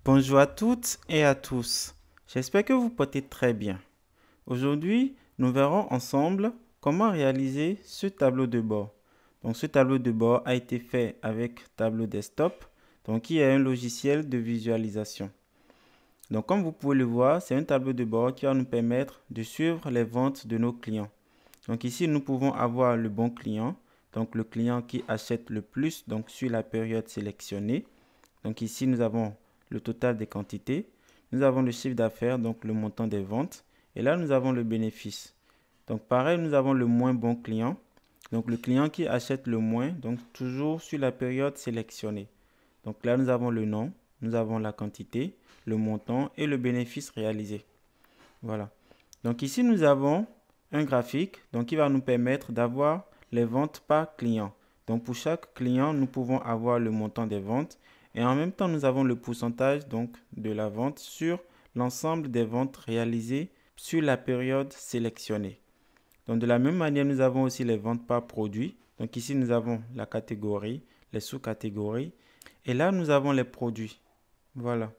Bonjour à toutes et à tous. J'espère que vous portez très bien. Aujourd'hui, nous verrons ensemble comment réaliser ce tableau de bord. Donc, ce tableau de bord a été fait avec Tableau Desktop, donc qui est un logiciel de visualisation. Donc, comme vous pouvez le voir, c'est un tableau de bord qui va nous permettre de suivre les ventes de nos clients. Donc ici, nous pouvons avoir le bon client, donc le client qui achète le plus, donc sur la période sélectionnée. Donc ici, nous avons le total des quantités. Nous avons le chiffre d'affaires, donc le montant des ventes. Et là, nous avons le bénéfice. Donc pareil, nous avons le moins bon client. Donc le client qui achète le moins, donc toujours sur la période sélectionnée. Donc là, nous avons le nom, nous avons la quantité, le montant et le bénéfice réalisé. Voilà. Donc ici, nous avons un graphique donc, qui va nous permettre d'avoir les ventes par client. Donc pour chaque client, nous pouvons avoir le montant des ventes et en même temps, nous avons le pourcentage donc, de la vente sur l'ensemble des ventes réalisées sur la période sélectionnée. Donc de la même manière, nous avons aussi les ventes par produit. Donc ici, nous avons la catégorie, les sous-catégories et là, nous avons les produits. Voilà.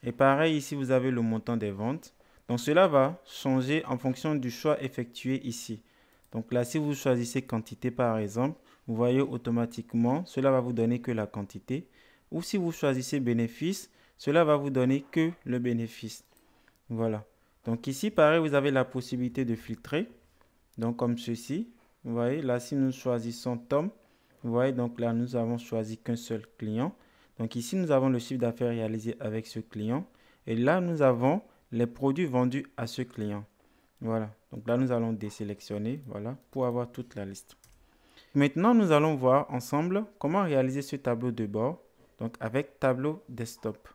Et pareil, ici, vous avez le montant des ventes. Donc, cela va changer en fonction du choix effectué ici. Donc là, si vous choisissez quantité, par exemple, vous voyez automatiquement, cela va vous donner que la quantité. Ou si vous choisissez bénéfice, cela va vous donner que le bénéfice. Voilà. Donc ici, pareil, vous avez la possibilité de filtrer. Donc comme ceci. Vous voyez, là, si nous choisissons Tom, vous voyez, donc là, nous avons choisi qu'un seul client. Donc ici, nous avons le chiffre d'affaires réalisé avec ce client. Et là, nous avons les produits vendus à ce client. Voilà. Donc là, nous allons désélectionner, voilà, pour avoir toute la liste. Maintenant, nous allons voir ensemble comment réaliser ce tableau de bord, donc avec Tableau Desktop.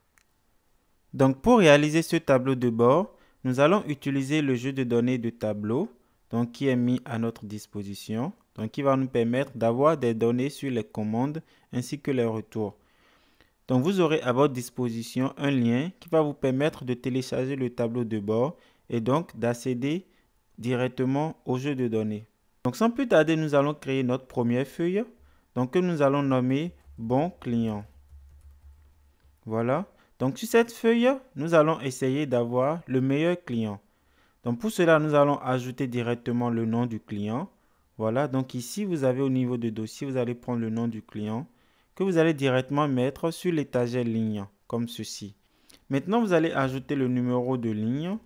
Donc pour réaliser ce tableau de bord, nous allons utiliser le jeu de données de tableau, donc qui est mis à notre disposition, donc qui va nous permettre d'avoir des données sur les commandes ainsi que les retours. Donc vous aurez à votre disposition un lien qui va vous permettre de télécharger le tableau de bord et donc d'accéder directement au jeu de données. Donc sans plus tarder, nous allons créer notre première feuille, donc que nous allons nommer Bon client. Voilà. Donc sur cette feuille, nous allons essayer d'avoir le meilleur client. Donc pour cela, nous allons ajouter directement le nom du client. Voilà, donc ici, vous avez au niveau de dossier, vous allez prendre le nom du client que vous allez directement mettre sur l'étagère ligne, comme ceci. Maintenant, vous allez ajouter le numéro de ligne.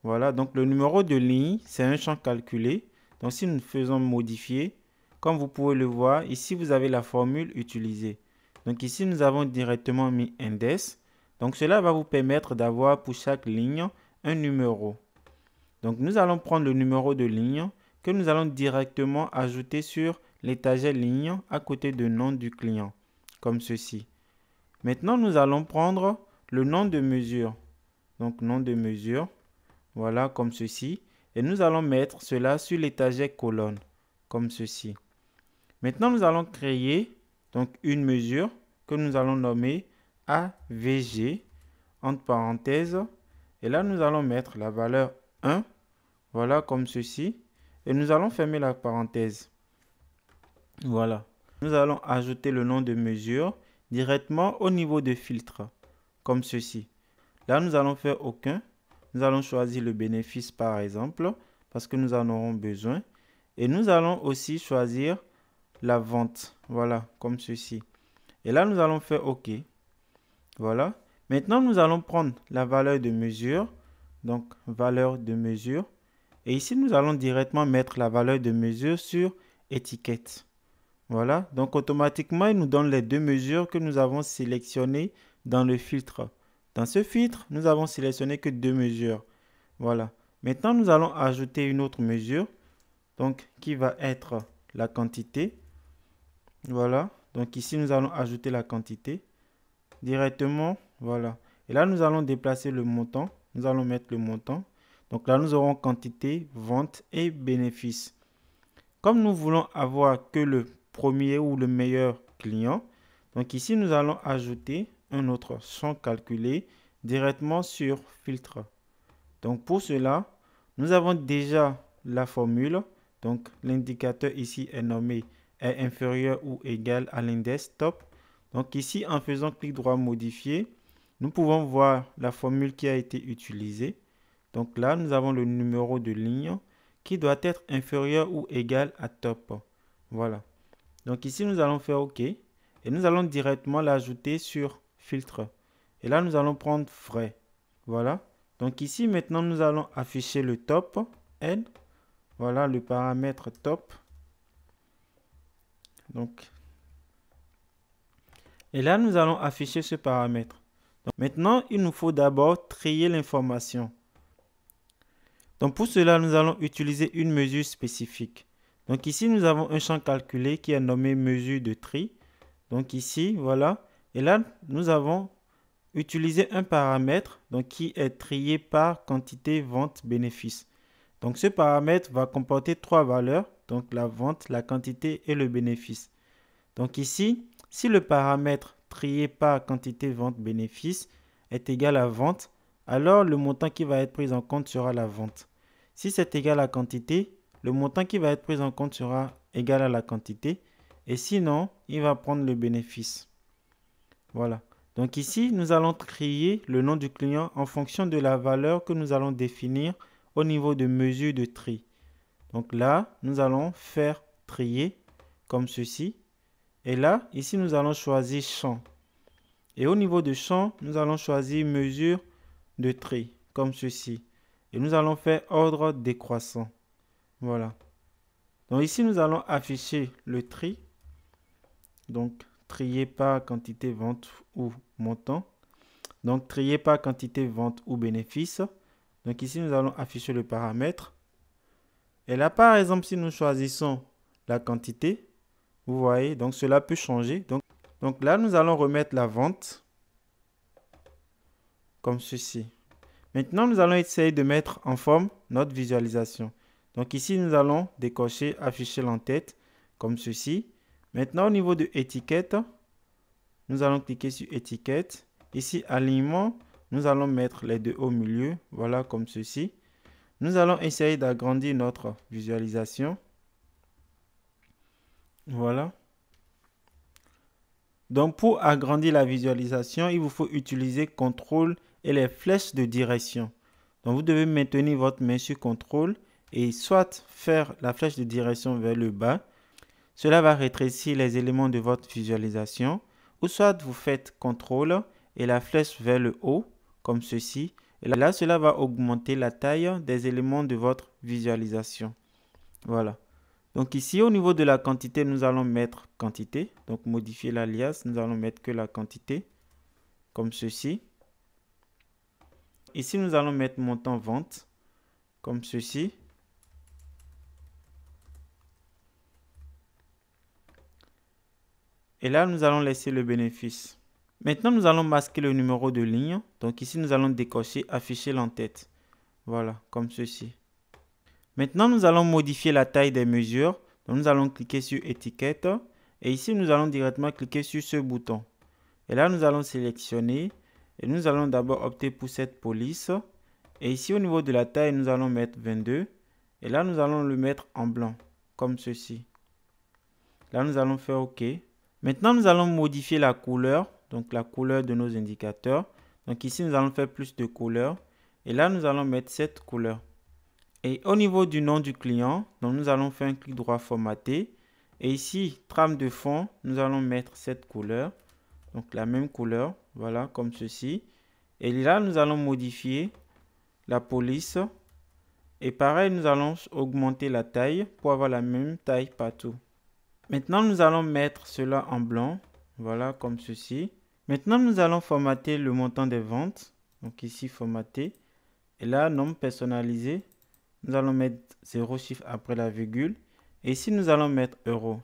Voilà, donc le numéro de ligne, c'est un champ calculé. Donc si nous faisons modifier, comme vous pouvez le voir, ici, vous avez la formule utilisée. Donc ici, nous avons directement mis index. Donc cela va vous permettre d'avoir pour chaque ligne un numéro. Donc nous allons prendre le numéro de ligne que nous allons directement ajouter sur l'étagère ligne à côté du nom du client, comme ceci. Maintenant, nous allons prendre le nom de mesure. Donc nom de mesure, voilà, comme ceci. Et nous allons mettre cela sur l'étagère colonne, comme ceci. Maintenant, nous allons créer donc une mesure que nous allons nommer AVG, entre parenthèses. Et là, nous allons mettre la valeur 1. Voilà, comme ceci. Et nous allons fermer la parenthèse. Voilà. Nous allons ajouter le nom de mesure directement au niveau de filtre, comme ceci. Là, nous allons faire aucun. Nous allons choisir le bénéfice, par exemple, parce que nous en aurons besoin. Et nous allons aussi choisir la vente. Voilà, comme ceci. Et là, nous allons faire OK. Voilà. Maintenant, nous allons prendre la valeur de mesure. Donc, valeur de mesure. Et ici, nous allons directement mettre la valeur de mesure sur étiquette. Voilà. Donc, automatiquement, il nous donne les deux mesures que nous avons sélectionnées dans le filtre. Dans ce filtre, nous avons sélectionné que deux mesures. Voilà. Maintenant, nous allons ajouter une autre mesure. Donc, qui va être la quantité. Voilà. Donc, ici, nous allons ajouter la quantité directement. Voilà. Et là, nous allons déplacer le montant. Nous allons mettre le montant. Donc là, nous aurons quantité, vente et bénéfice. Comme nous voulons avoir que le premier ou le meilleur client, donc ici, nous allons ajouter un autre champ calculé directement sur filtre. Donc pour cela, nous avons déjà la formule. Donc l'indicateur ici est nommé est inférieur ou égal à l'index top. Donc ici, en faisant clic droit modifier, nous pouvons voir la formule qui a été utilisée. Donc là, nous avons le numéro de ligne qui doit être inférieur ou égal à top. Voilà. Donc ici, nous allons faire OK. Et nous allons directement l'ajouter sur filtre. Et là, nous allons prendre vrai. Voilà. Donc ici, maintenant, nous allons afficher le top N. Voilà le paramètre top. Donc, et là, nous allons afficher ce paramètre. Donc, maintenant, il nous faut d'abord trier l'information. Donc, pour cela, nous allons utiliser une mesure spécifique. Donc, ici, nous avons un champ calculé qui est nommé mesure de tri. Donc, ici, voilà. Et là, nous avons utilisé un paramètre donc, qui est trié par quantité vente bénéfice. Donc, ce paramètre va comporter trois valeurs. Donc, la vente, la quantité et le bénéfice. Donc, ici, si le paramètre trié par quantité vente bénéfice est égal à vente, alors le montant qui va être pris en compte sera la vente. Si c'est égal à quantité, le montant qui va être pris en compte sera égal à la quantité. Et sinon, il va prendre le bénéfice. Voilà. Donc ici, nous allons trier le nom du client en fonction de la valeur que nous allons définir au niveau de mesure de tri. Donc là, nous allons faire trier comme ceci. Et là, ici, nous allons choisir champ. Et au niveau de champ, nous allons choisir mesure de tri comme ceci. Et nous allons faire ordre décroissant. Voilà. Donc ici, nous allons afficher le tri. Donc, trier par quantité vente ou montant. Donc, trier par quantité vente ou bénéfice. Donc ici, nous allons afficher le paramètre. Et là, par exemple, si nous choisissons la quantité, vous voyez, donc cela peut changer. Donc là, nous allons remettre la vente comme ceci. Maintenant, nous allons essayer de mettre en forme notre visualisation. Donc ici, nous allons décocher afficher l'entête comme ceci. Maintenant, au niveau de étiquette, nous allons cliquer sur étiquette. Ici, alignement, nous allons mettre les deux au milieu. Voilà, comme ceci. Nous allons essayer d'agrandir notre visualisation. Voilà. Donc, pour agrandir la visualisation, il vous faut utiliser CTRL et les flèches de direction. Donc, vous devez maintenir votre main sur CTRL et soit faire la flèche de direction vers le bas. Cela va rétrécir les éléments de votre visualisation. Ou soit vous faites CTRL et la flèche vers le haut, comme ceci. Et là, cela va augmenter la taille des éléments de votre visualisation. Voilà. Donc ici, au niveau de la quantité, nous allons mettre quantité. Donc modifier l'alias, nous allons mettre que la quantité, comme ceci. Ici, nous allons mettre montant vente, comme ceci. Et là, nous allons laisser le bénéfice. Maintenant, nous allons masquer le numéro de ligne. Donc ici, nous allons décocher afficher l'entête. Voilà, comme ceci. Maintenant, nous allons modifier la taille des mesures. Donc, nous allons cliquer sur étiquette. Et ici, nous allons directement cliquer sur ce bouton. Et là, nous allons sélectionner. Et nous allons d'abord opter pour cette police. Et ici, au niveau de la taille, nous allons mettre 22. Et là, nous allons le mettre en blanc, comme ceci. Là, nous allons faire OK. Maintenant, nous allons modifier la couleur. Donc, la couleur de nos indicateurs. Donc, ici, nous allons faire plus de couleurs. Et là, nous allons mettre cette couleur. Et au niveau du nom du client, donc nous allons faire un clic droit formater. Et ici, trame de fond, nous allons mettre cette couleur. Donc la même couleur, voilà, comme ceci. Et là, nous allons modifier la police. Et pareil, nous allons augmenter la taille pour avoir la même taille partout. Maintenant, nous allons mettre cela en blanc. Voilà, comme ceci. Maintenant, nous allons formater le montant des ventes. Donc ici, formater. Et là, nom personnalisé. Nous allons mettre 0 chiffre après la virgule. Et ici, nous allons mettre euro.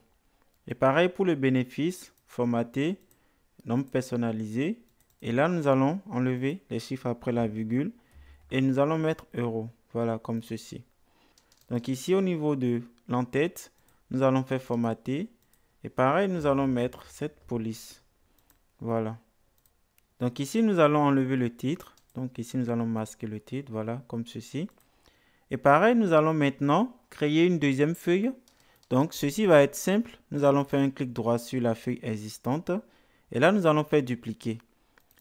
Et pareil pour le bénéfice, formaté, nom personnalisé. Et là, nous allons enlever les chiffres après la virgule. Et nous allons mettre euro. Voilà, comme ceci. Donc ici, au niveau de l'entête, nous allons faire formater. Et pareil, nous allons mettre cette police. Voilà. Donc ici, nous allons enlever le titre. Donc ici, nous allons masquer le titre. Voilà, comme ceci. Et pareil, nous allons maintenant créer une deuxième feuille. Donc, ceci va être simple. Nous allons faire un clic droit sur la feuille existante. Et là, nous allons faire dupliquer.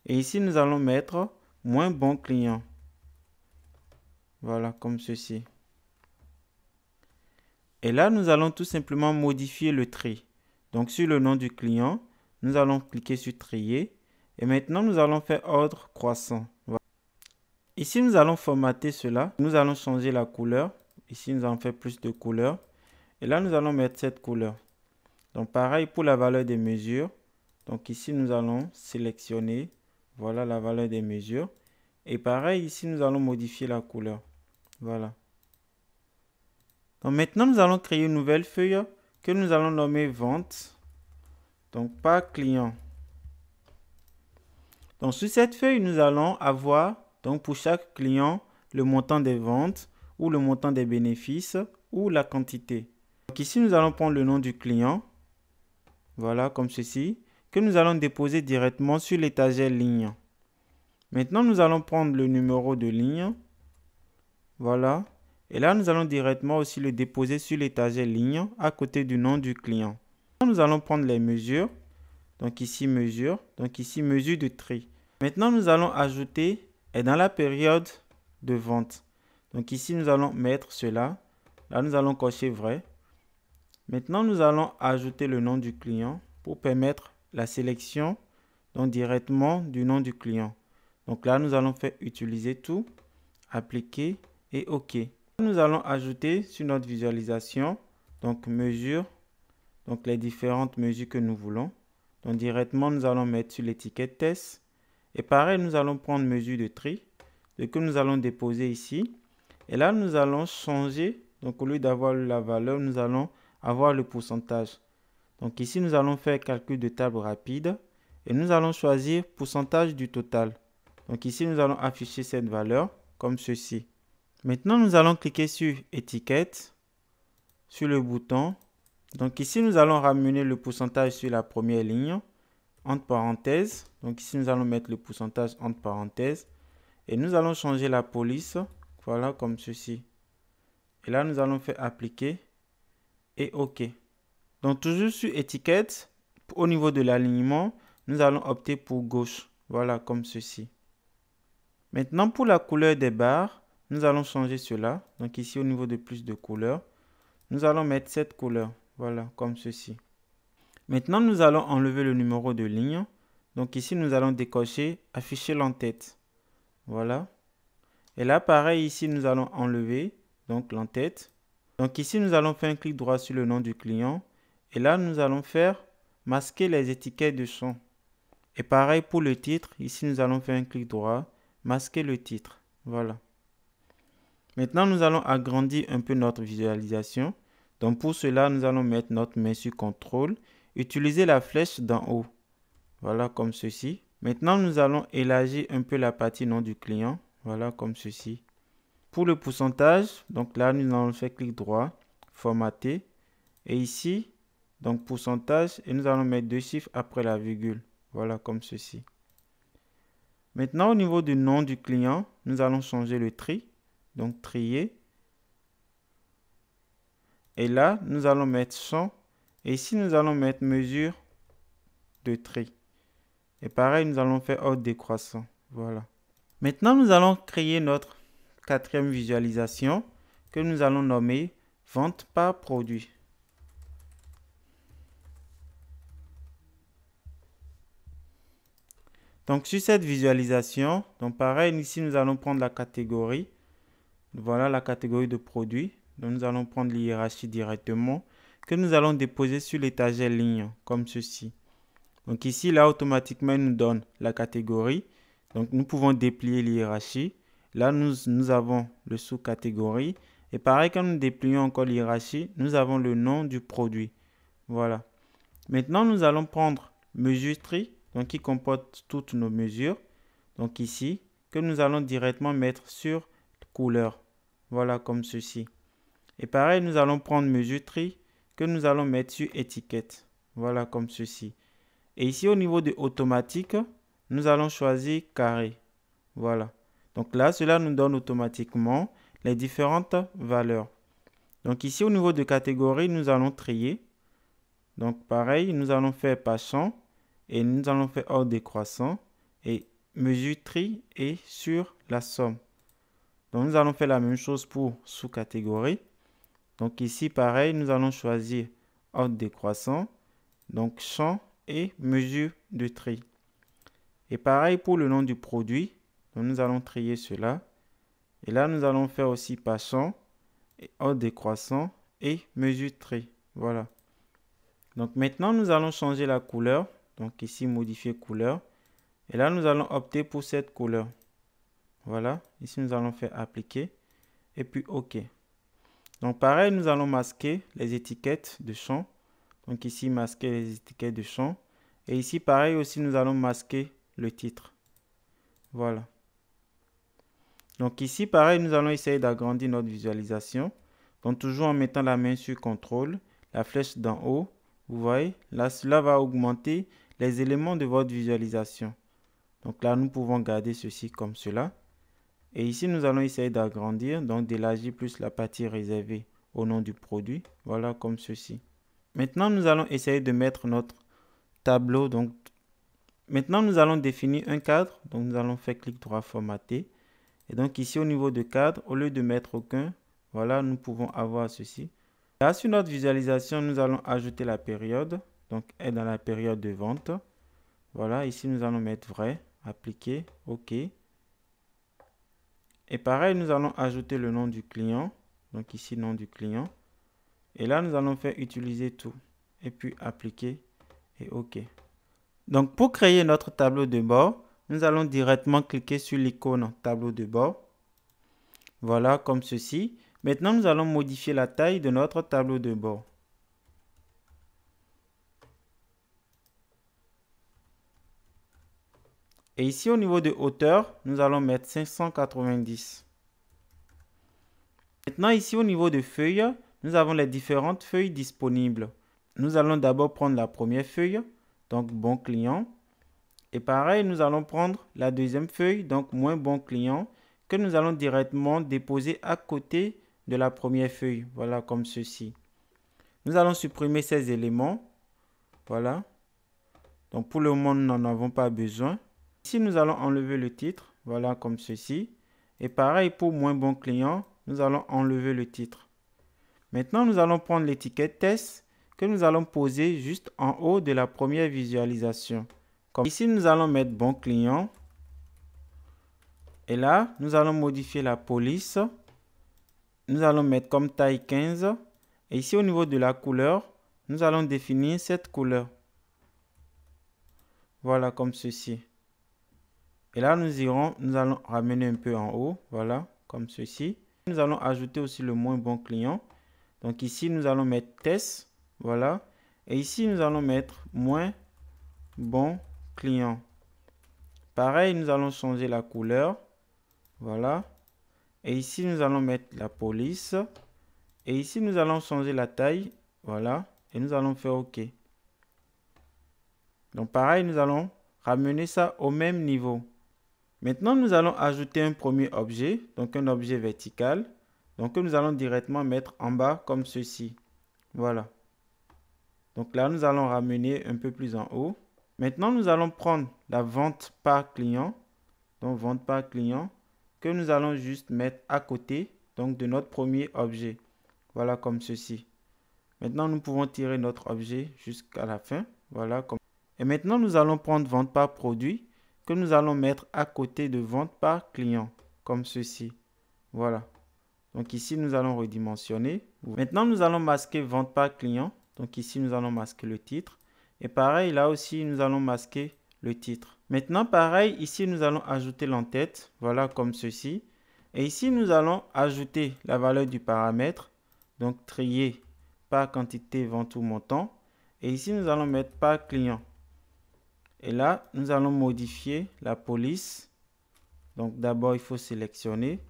Et ici, nous allons mettre moins bon client. Voilà, comme ceci. Et là, nous allons tout simplement modifier le tri. Donc, sur le nom du client, nous allons cliquer sur trier. Et maintenant, nous allons faire ordre croissant. Voilà. Ici, nous allons formater cela. Nous allons changer la couleur. Ici, nous allons faire plus de couleurs. Et là, nous allons mettre cette couleur. Donc, pareil pour la valeur des mesures. Donc, ici, nous allons sélectionner. Voilà la valeur des mesures. Et pareil, ici, nous allons modifier la couleur. Voilà. Donc, maintenant, nous allons créer une nouvelle feuille que nous allons nommer vente. Donc, par client. Donc, sur cette feuille, nous allons avoir, donc, pour chaque client, le montant des ventes ou le montant des bénéfices ou la quantité. Donc, ici, nous allons prendre le nom du client. Voilà, comme ceci, que nous allons déposer directement sur l'étagère ligne. Maintenant, nous allons prendre le numéro de ligne. Voilà. Et là, nous allons directement aussi le déposer sur l'étagère ligne à côté du nom du client. Nous allons prendre les mesures. Donc ici, mesure. Donc ici, mesure de tri. Maintenant, nous allons ajouter et dans la période de vente. Donc ici, nous allons mettre cela. Là, nous allons cocher vrai. Maintenant, nous allons ajouter le nom du client pour permettre la sélection donc directement du nom du client. Donc là, nous allons faire utiliser tout, appliquer et OK. Nous allons ajouter sur notre visualisation, donc mesure, donc les différentes mesures que nous voulons. Donc directement, nous allons mettre sur l'étiquette test. Et pareil, nous allons prendre mesure de tri, que nous allons déposer ici. Et là, nous allons changer, donc au lieu d'avoir la valeur, nous allons avoir le pourcentage. Donc ici, nous allons faire calcul de table rapide et nous allons choisir pourcentage du total. Donc ici, nous allons afficher cette valeur comme ceci. Maintenant, nous allons cliquer sur étiquette, sur le bouton. Donc ici, nous allons ramener le pourcentage sur la première ligne, entre parenthèses. Donc ici, nous allons mettre le pourcentage entre parenthèses. Et nous allons changer la police, voilà comme ceci. Et là, nous allons faire appliquer et OK. Donc toujours sur étiquette, au niveau de l'alignement, nous allons opter pour gauche. Voilà comme ceci. Maintenant, pour la couleur des barres, nous allons changer cela. Donc ici, au niveau de plus de couleurs, nous allons mettre cette couleur. Voilà, comme ceci. Maintenant, nous allons enlever le numéro de ligne. Donc ici, nous allons décocher afficher l'entête. Voilà. Et là, pareil, ici, nous allons enlever donc l'entête. Donc ici, nous allons faire un clic droit sur le nom du client. Et là, nous allons faire masquer les étiquettes de champ. Et pareil pour le titre. Ici, nous allons faire un clic droit, masquer le titre. Voilà. Maintenant, nous allons agrandir un peu notre visualisation. Donc pour cela, nous allons mettre notre main sur CTRL, utiliser la flèche d'en haut. Voilà comme ceci. Maintenant, nous allons élargir un peu la partie nom du client. Voilà comme ceci. Pour le pourcentage, donc là, nous allons faire clic droit, formater. Et ici, donc pourcentage, et nous allons mettre 2 chiffres après la virgule. Voilà comme ceci. Maintenant, au niveau du nom du client, nous allons changer le tri. Donc trier. Et là, nous allons mettre champ. Et ici, nous allons mettre mesure de tri. Et pareil, nous allons faire ordre décroissant. Voilà. Maintenant, nous allons créer notre quatrième visualisation que nous allons nommer vente par produit. Donc sur cette visualisation, donc pareil, ici nous allons prendre la catégorie. Voilà la catégorie de produits. Donc nous allons prendre la hiérarchie directement que nous allons déposer sur l'étagère ligne comme ceci. Donc ici, là, automatiquement, il nous donne la catégorie. Donc nous pouvons déplier la hiérarchie. Là, nous avons le sous-catégorie. Et pareil, quand nous déplions encore la hiérarchie, nous avons le nom du produit. Voilà. Maintenant, nous allons prendre mesure tri, donc qui comporte toutes nos mesures. Donc ici, que nous allons directement mettre sur couleur. Voilà, comme ceci. Et pareil, nous allons prendre mesure tri, que nous allons mettre sur étiquette. Voilà, comme ceci. Et ici, au niveau de automatique, nous allons choisir carré. Voilà. Donc là, cela nous donne automatiquement les différentes valeurs. Donc ici, au niveau de catégorie, nous allons trier. Donc pareil, nous allons faire par champ et nous allons faire ordre décroissant. Et mesure tri et sur la somme. Donc nous allons faire la même chose pour sous-catégorie. Donc ici, pareil, nous allons choisir ordre décroissant, donc champ et mesure de tri. Et pareil pour le nom du produit. Donc nous allons trier cela. Et là, nous allons faire aussi par champ, ordre décroissant et mesure tri. Voilà. Donc maintenant, nous allons changer la couleur. Donc ici, modifier couleur. Et là, nous allons opter pour cette couleur. Voilà. Ici, nous allons faire appliquer. Et puis OK. Donc pareil, nous allons masquer les étiquettes de champ. Donc ici, masquer les étiquettes de champ. Et ici, pareil aussi, nous allons masquer le titre. Voilà. Donc ici, pareil, nous allons essayer d'agrandir notre visualisation. Donc toujours en mettant la main sur contrôle, la flèche d'en haut. Vous voyez, là, cela va augmenter les éléments de votre visualisation. Donc là, nous pouvons garder ceci comme cela. Et ici, nous allons essayer d'agrandir, donc d'élargir plus la partie réservée au nom du produit. Voilà, comme ceci. Maintenant, nous allons essayer de mettre notre tableau. Donc, maintenant, nous allons définir un cadre. Donc, nous allons faire clic droit formater. Et donc, ici, au niveau de cadre, au lieu de mettre aucun, voilà, nous pouvons avoir ceci. Là, sur notre visualisation, nous allons ajouter la période. Donc, est dans la période de vente. Voilà, ici, nous allons mettre vrai, appliquer, OK. Et pareil, nous allons ajouter le nom du client. Donc, ici, nom du client. Et là, nous allons faire utiliser tout. Et puis, appliquer et OK. Donc, pour créer notre tableau de bord, nous allons directement cliquer sur l'icône tableau de bord. Voilà, comme ceci. Maintenant, nous allons modifier la taille de notre tableau de bord. Et ici, au niveau de hauteur, nous allons mettre 590. Maintenant, ici, au niveau de feuilles, nous avons les différentes feuilles disponibles. Nous allons d'abord prendre la première feuille, donc bon client. Et pareil, nous allons prendre la deuxième feuille, donc moins bon client, que nous allons directement déposer à côté de la première feuille. Voilà, comme ceci. Nous allons supprimer ces éléments. Voilà. Donc, pour le moment, nous n'en avons pas besoin. Ici, nous allons enlever le titre. Voilà, comme ceci. Et pareil, pour moins bon client, nous allons enlever le titre. Maintenant, nous allons prendre l'étiquette test que nous allons poser juste en haut de la première visualisation. Comme ici, nous allons mettre bon client. Et là, nous allons modifier la police. Nous allons mettre comme taille 15. Et ici, au niveau de la couleur, nous allons définir cette couleur. Voilà, comme ceci. Et là, nous allons ramener un peu en haut. Voilà, comme ceci. Nous allons ajouter aussi le moins bon client. Donc ici, nous allons mettre test. Voilà. Et ici, nous allons mettre moins bon client. Pareil, nous allons changer la couleur. Voilà. Et ici, nous allons mettre la police. Et ici, nous allons changer la taille. Voilà. Et nous allons faire OK. Donc pareil, nous allons ramener ça au même niveau. Maintenant, nous allons ajouter un premier objet. Donc un objet vertical. Donc que nous allons directement mettre en bas comme ceci. Voilà. Donc là, nous allons ramener un peu plus en haut. Maintenant, nous allons prendre la vente par client. Donc vente par client. Que nous allons juste mettre à côté donc de notre premier objet. Voilà, comme ceci. Maintenant, nous pouvons tirer notre objet jusqu'à la fin. Voilà. Et maintenant, nous allons prendre vente par produit que nous allons mettre à côté de vente par client. Comme ceci. Voilà. Donc ici, nous allons redimensionner. Maintenant, nous allons masquer vente par client. Donc ici, nous allons masquer le titre. Et pareil, là aussi, nous allons masquer le titre. Maintenant, pareil, ici, nous allons ajouter l'entête. Voilà, comme ceci. Et ici, nous allons ajouter la valeur du paramètre. Donc, trier par quantité, vente ou montant. Et ici, nous allons mettre par client. Et là, nous allons modifier la police. Donc, d'abord, il faut sélectionner.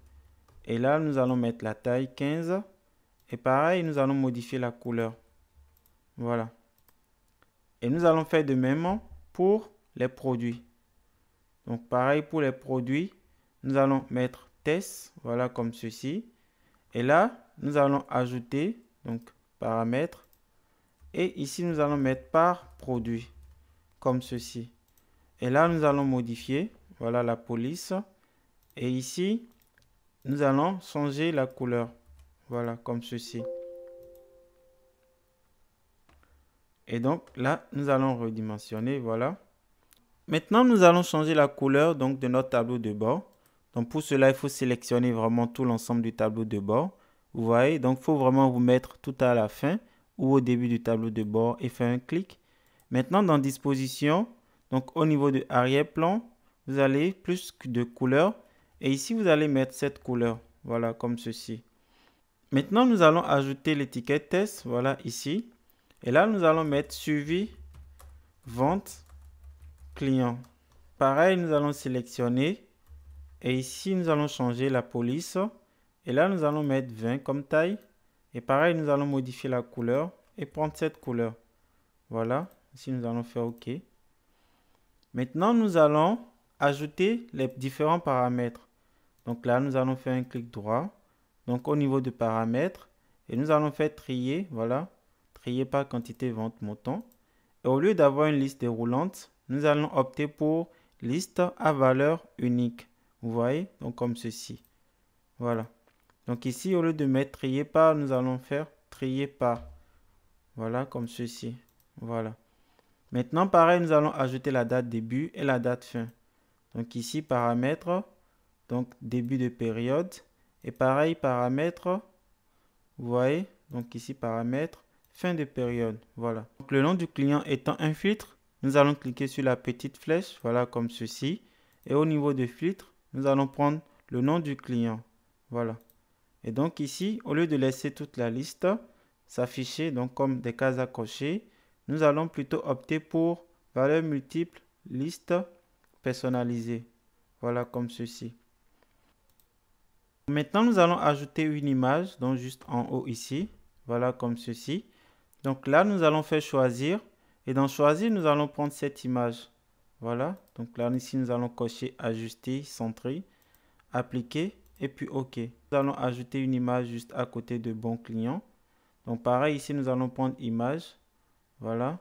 Et là, nous allons mettre la taille 15. Et pareil, nous allons modifier la couleur. Voilà. Et nous allons faire de même pour les produits. Donc, pareil pour les produits, nous allons mettre test. Voilà, comme ceci. Et là, nous allons ajouter, donc, paramètres. Et ici, nous allons mettre par produit. Comme ceci. Et là, nous allons modifier. voilà la police. Et ici, nous allons changer la couleur. Voilà, comme ceci. Et donc là, nous allons redimensionner, voilà. Maintenant, nous allons changer la couleur donc, de notre tableau de bord. Donc pour cela, il faut sélectionner vraiment tout l'ensemble du tableau de bord. Vous voyez, donc il faut vraiment vous mettre tout à la fin ou au début du tableau de bord et faire un clic. Maintenant, dans disposition, donc au niveau de arrière-plan, vous allez plus de couleurs. Et ici, vous allez mettre cette couleur. Voilà, comme ceci. Maintenant, nous allons ajouter l'étiquette test. Voilà, ici. Et là, nous allons mettre suivi, vente, client. Pareil, nous allons sélectionner. Et ici, nous allons changer la police. Et là, nous allons mettre 20 comme taille. Et pareil, nous allons modifier la couleur et prendre cette couleur. Voilà. Ici, nous allons faire OK. Maintenant, nous allons ajouter les différents paramètres. Donc là, nous allons faire un clic droit. Donc au niveau de paramètres. Et nous allons faire trier. Voilà. Trier par quantité vente montant. Et au lieu d'avoir une liste déroulante, nous allons opter pour liste à valeur unique. Vous voyez? Donc comme ceci. Voilà. Donc ici, au lieu de mettre trier par, nous allons faire trier par. Voilà, comme ceci. Voilà. Maintenant, pareil, nous allons ajouter la date début et la date fin. Donc ici, paramètres, donc début de période. Et pareil, paramètres, vous voyez, donc ici, paramètres, fin de période. Voilà. Donc le nom du client étant un filtre, nous allons cliquer sur la petite flèche, voilà, comme ceci. Et au niveau de filtre, nous allons prendre le nom du client. Voilà. Et donc ici, au lieu de laisser toute la liste s'afficher donc comme des cases à cocher, nous allons plutôt opter pour valeur multiple, liste personnalisée. Voilà, comme ceci. Maintenant, nous allons ajouter une image, donc juste en haut ici. Voilà, comme ceci. Donc là, nous allons faire choisir. Et dans choisir, nous allons prendre cette image. Voilà. Donc là, ici, nous allons cocher ajuster, centrer, appliquer et puis OK. Nous allons ajouter une image juste à côté de bon client. Donc pareil, ici, nous allons prendre image. Voilà.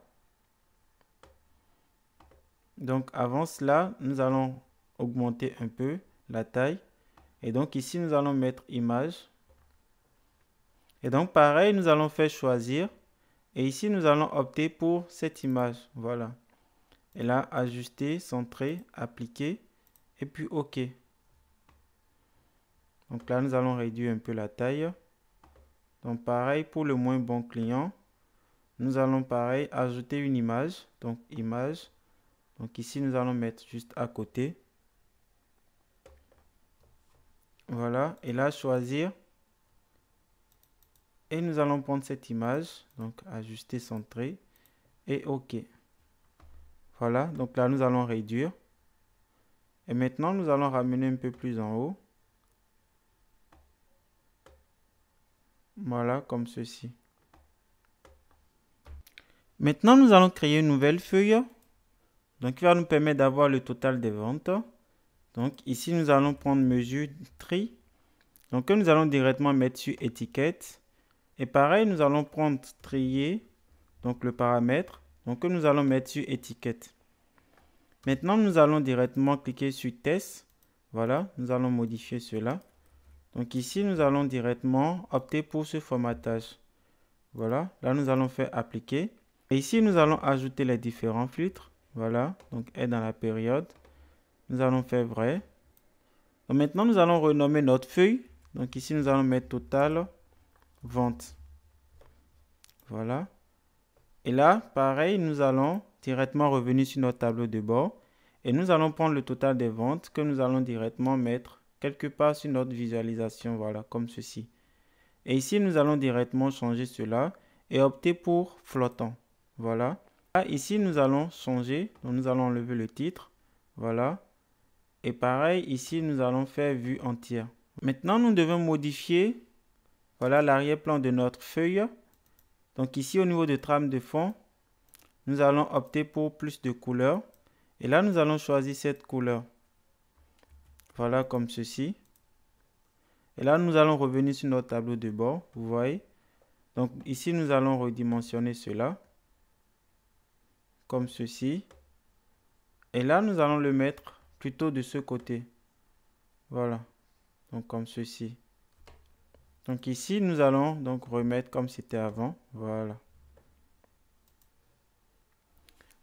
Donc avant cela, nous allons augmenter un peu la taille. Et donc ici, nous allons mettre image. Et donc pareil, nous allons faire choisir. Et ici, nous allons opter pour cette image. Voilà. Et là, ajuster, centrer, appliquer. Et puis OK. Donc là, nous allons réduire un peu la taille. Donc pareil, pour le moins bon client, nous allons pareil ajouter une image. Donc image. Donc ici, nous allons mettre juste à côté. Voilà. Et là, choisir. Et nous allons prendre cette image. Donc ajuster, centrer. Et OK. Voilà. Donc là, nous allons réduire. Et maintenant, nous allons ramener un peu plus en haut. Voilà, comme ceci. Maintenant, nous allons créer une nouvelle feuille. Donc, qui va nous permettre d'avoir le total des ventes. Donc, ici, nous allons prendre mesure tri. Donc, nous allons directement mettre sur étiquette. Et pareil, nous allons prendre trier. Donc, le paramètre. Donc, nous allons mettre sur étiquette. Maintenant, nous allons directement cliquer sur test. Voilà, nous allons modifier cela. Donc, ici, nous allons directement opter pour ce formatage. Voilà, là, nous allons faire appliquer. Et ici, nous allons ajouter les différents filtres. Voilà, donc est dans la période. Nous allons faire vrai. Donc maintenant, nous allons renommer notre feuille. Donc ici, nous allons mettre total vente. Voilà. Et là, pareil, nous allons directement revenir sur notre tableau de bord. Et nous allons prendre le total des ventes que nous allons directement mettre quelque part sur notre visualisation. Voilà, comme ceci. Et ici, nous allons directement changer cela et opter pour flottant. Voilà. Là, ici, nous allons changer. Donc, nous allons enlever le titre. Voilà. Et pareil, ici, nous allons faire vue entière. Maintenant, nous devons modifier voilà, l'arrière-plan de notre feuille. Donc ici, au niveau de trame de fond, nous allons opter pour plus de couleurs. Et là, nous allons choisir cette couleur. Voilà, comme ceci. Et là, nous allons revenir sur notre tableau de bord. Vous voyez. Donc ici, nous allons redimensionner cela. Comme ceci. Et là, nous allons le mettre plutôt de ce côté. Voilà. Donc comme ceci. Donc ici, nous allons donc remettre comme c'était avant. Voilà.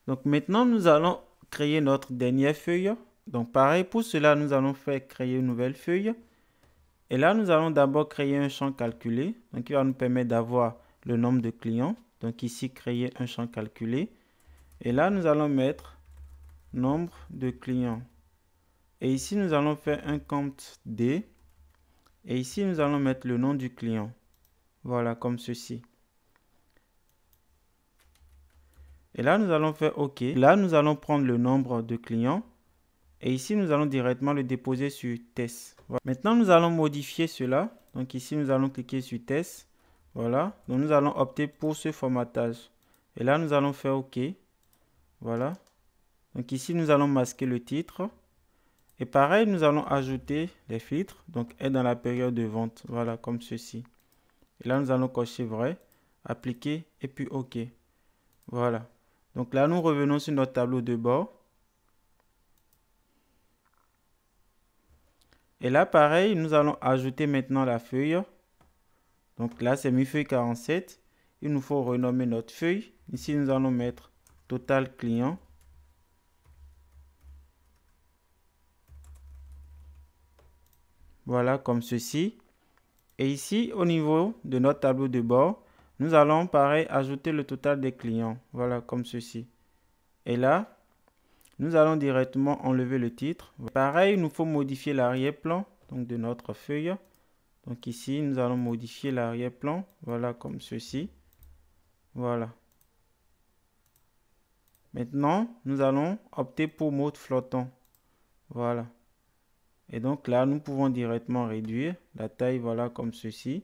Donc maintenant, nous allons créer notre dernière feuille. Donc pareil, pour cela, nous allons faire créer une nouvelle feuille. Et là, nous allons d'abord créer un champ calculé. Donc, il va nous permettre d'avoir le nombre de clients. Donc, ici, créer un champ calculé. Et là, nous allons mettre nombre de clients. Et ici, nous allons faire un compte D. Et ici, nous allons mettre le nom du client. Voilà, comme ceci. Et là, nous allons faire OK. Là, nous allons prendre le nombre de clients. Et ici, nous allons directement le déposer sur test. Voilà. Maintenant, nous allons modifier cela. Donc ici, nous allons cliquer sur test. Voilà. Donc nous allons opter pour ce formatage. Et là, nous allons faire OK. Voilà. Donc ici, nous allons masquer le titre. Et pareil, nous allons ajouter les filtres. Donc être dans la période de vente. Voilà, comme ceci. Et là, nous allons cocher vrai, appliquer et puis OK. Voilà. Donc là, nous revenons sur notre tableau de bord. Et là, pareil, nous allons ajouter maintenant la feuille. Donc là, c'est mi feuille 47. Il nous faut renommer notre feuille. Ici, nous allons mettre total client. Voilà, comme ceci. Et ici, au niveau de notre tableau de bord, nous allons, pareil, ajouter le total des clients. Voilà, comme ceci. Et là, nous allons directement enlever le titre. Pareil, il nous faut modifier l'arrière-plan donc de notre feuille. Donc ici, nous allons modifier l'arrière-plan. Voilà, comme ceci. Voilà. Maintenant, nous allons opter pour mode flottant. Voilà. Et donc là, nous pouvons directement réduire la taille, voilà, comme ceci.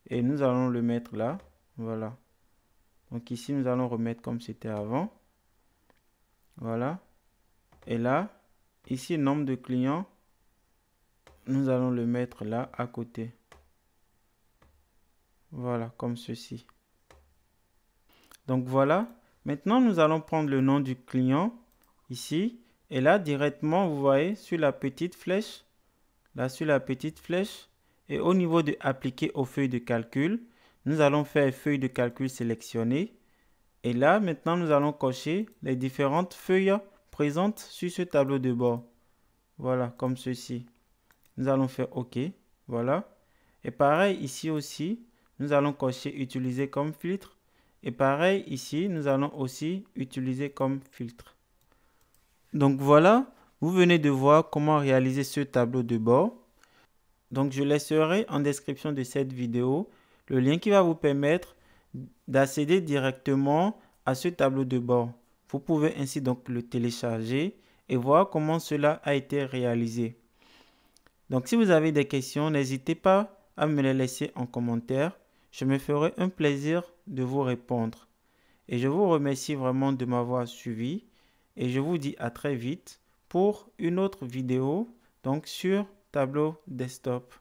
Et nous allons le mettre là. Voilà. Donc ici, nous allons remettre comme c'était avant. Voilà. Et là, ici, nombre de clients, nous allons le mettre là, à côté. Voilà, comme ceci. Donc voilà. Maintenant, nous allons prendre le nom du client, ici. Et là, directement, vous voyez, sur la petite flèche, là, sur la petite flèche, et au niveau de appliquer aux feuilles de calcul, nous allons faire feuille de calcul sélectionnée. Et là, maintenant, nous allons cocher les différentes feuilles présentes sur ce tableau de bord. Voilà, comme ceci. Nous allons faire OK. Voilà. Et pareil, ici aussi, nous allons cocher utiliser comme filtre. Et pareil, ici, nous allons aussi utiliser comme filtre. Donc voilà, vous venez de voir comment réaliser ce tableau de bord. Donc je laisserai en description de cette vidéo le lien qui va vous permettre d'accéder directement à ce tableau de bord. Vous pouvez ainsi donc le télécharger et voir comment cela a été réalisé. Donc si vous avez des questions, n'hésitez pas à me les laisser en commentaire. Je me ferai un plaisir de vous répondre. Et je vous remercie vraiment de m'avoir suivi. Et je vous dis à très vite pour une autre vidéo donc sur Tableau Desktop.